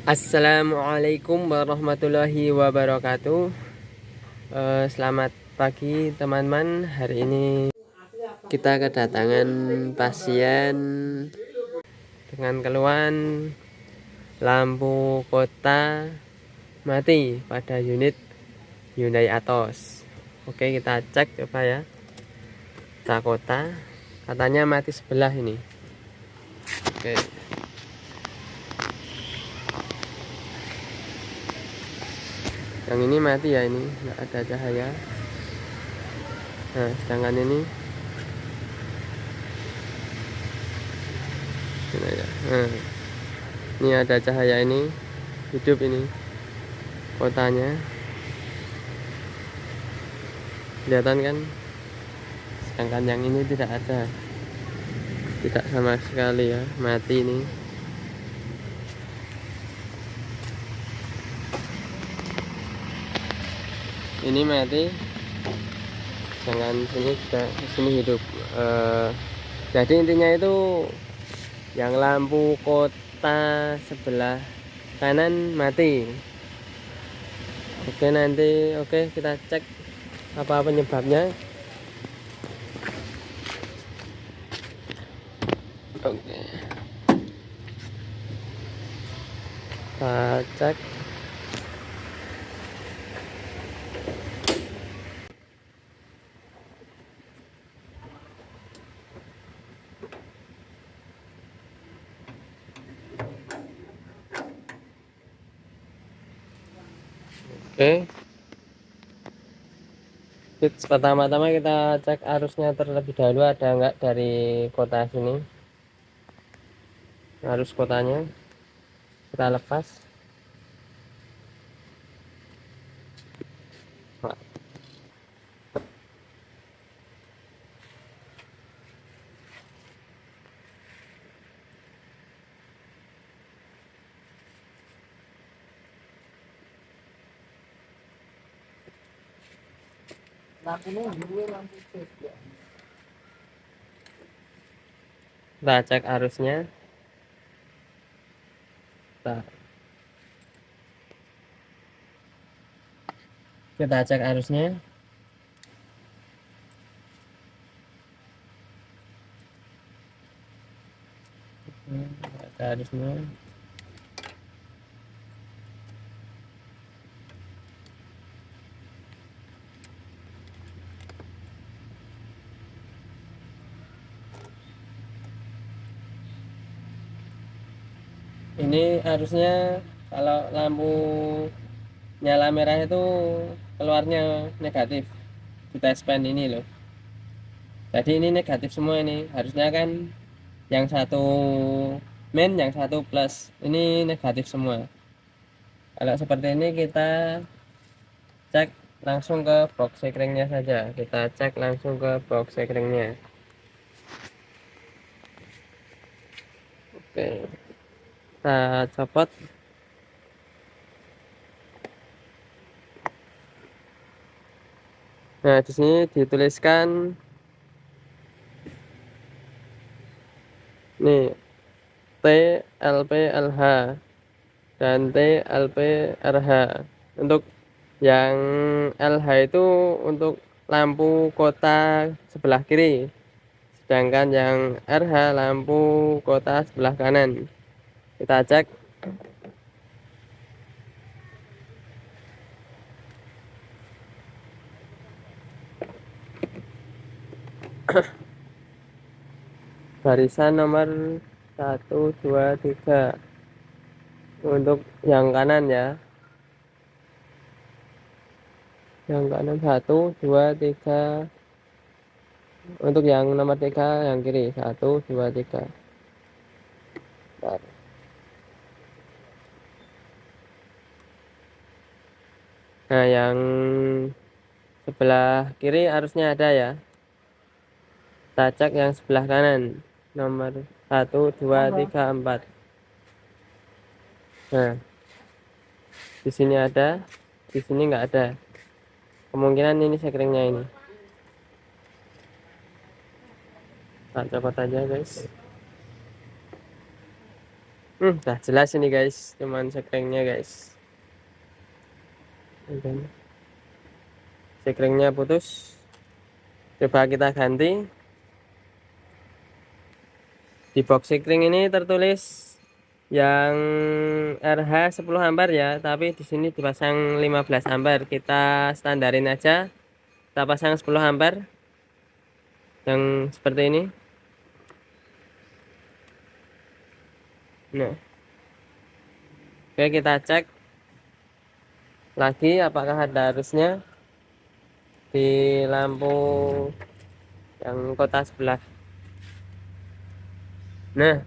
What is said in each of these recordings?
Assalamualaikum warahmatullahi wabarakatuh. Selamat pagi teman-teman. Hari ini kita kedatangan pasien dengan keluhan lampu kota mati pada unit Hyundai Atos. Oke, kita cek coba ya. Kota katanya mati sebelah ini. Oke. Yang ini mati ya, ini nggak ada cahaya. Nah, sedangkan ini nah, ini ada cahaya, ini hidup, ini kotanya kelihatan kan, sedangkan yang ini tidak ada, tidak sama sekali ya, mati ini. Ini mati, sedangkan sini juga, sini hidup. Jadi intinya itu yang lampu kota sebelah kanan mati. Oke, kita cek apa penyebabnya. Oke, kita cek. Oke, pertama-tama kita cek arusnya terlebih dahulu, ada enggak dari kota sini. Arus kotanya kita lepas. Kita cek arusnya. Kita cek arusnya. Ada arusnya. Ini harusnya kalau lampu nyala merah itu keluarnya negatif di test pen ini loh. Jadi ini negatif semua, ini harusnya kan yang satu min, yang satu plus, ini negatif semua. Kalau seperti ini kita cek langsung ke box sekringnya saja. Kita cek langsung ke box sekringnya. Oke, kita copot. Nah, di sini dituliskan nih TLP-LH dan TLP-RH. Untuk yang LH itu untuk lampu kota sebelah kiri, sedangkan yang RH lampu kota sebelah kanan. Kita cek. Barisan nomor 1, 2, 3 untuk yang kanan ya. Yang kanan 1, 2, 3. Untuk yang nomor 3 yang kiri 1, 2, 3. Bentar. Nah, yang sebelah kiri harusnya ada ya. Kita cek yang sebelah kanan nomor 1, 2, 3, 4. Nah, di sini ada, di sini nggak ada. Kemungkinan ini sekringnya ini. Kita copot aja guys. Udah jelas ini guys, cuman sekringnya guys. Sekringnya putus. Coba kita ganti. Di box sekring ini tertulis yang RH 10 ampere ya, tapi di sini dipasang 15 ampere. Kita standarin aja. Kita pasang 10 ampere yang seperti ini. Nah, oke, kita cek lagi apakah ada arusnya di lampu yang kota sebelah. Nah,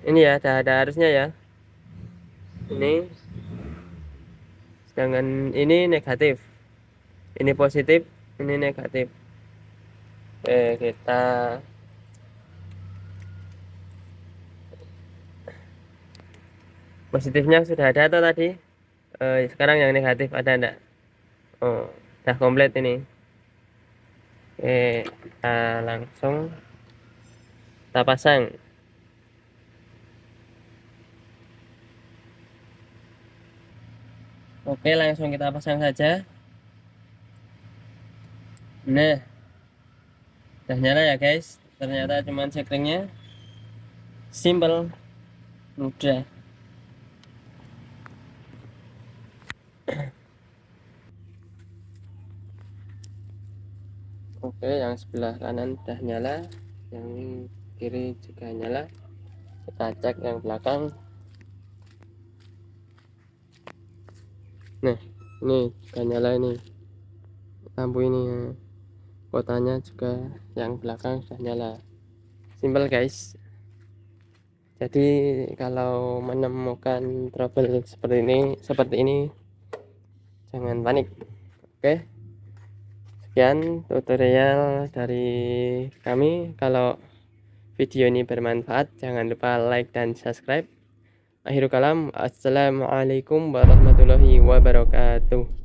ini ya ada arusnya ya. Ini, sedangkan ini negatif, ini positif, ini negatif. Oke, kita positifnya sudah ada atau tadi? Sekarang yang negatif ada enggak? Oh, udah komplit ini. Oke, kita langsung kita pasang. Oke, langsung kita pasang saja. Nah, udah nyala ya guys. Ternyata cuman sekringnya, simple, mudah. Oke, yang sebelah kanan udah nyala, yang kiri juga nyala. Kita cek yang belakang. Nah, ini udah nyala ini lampu ini, kotanya juga yang belakang sudah nyala. Simple guys. Jadi kalau menemukan trouble seperti ini jangan panik. Oke, sekian tutorial dari kami. Kalau video ini bermanfaat, jangan lupa like dan subscribe. Akhirul kalam, assalamualaikum warahmatullahi wabarakatuh.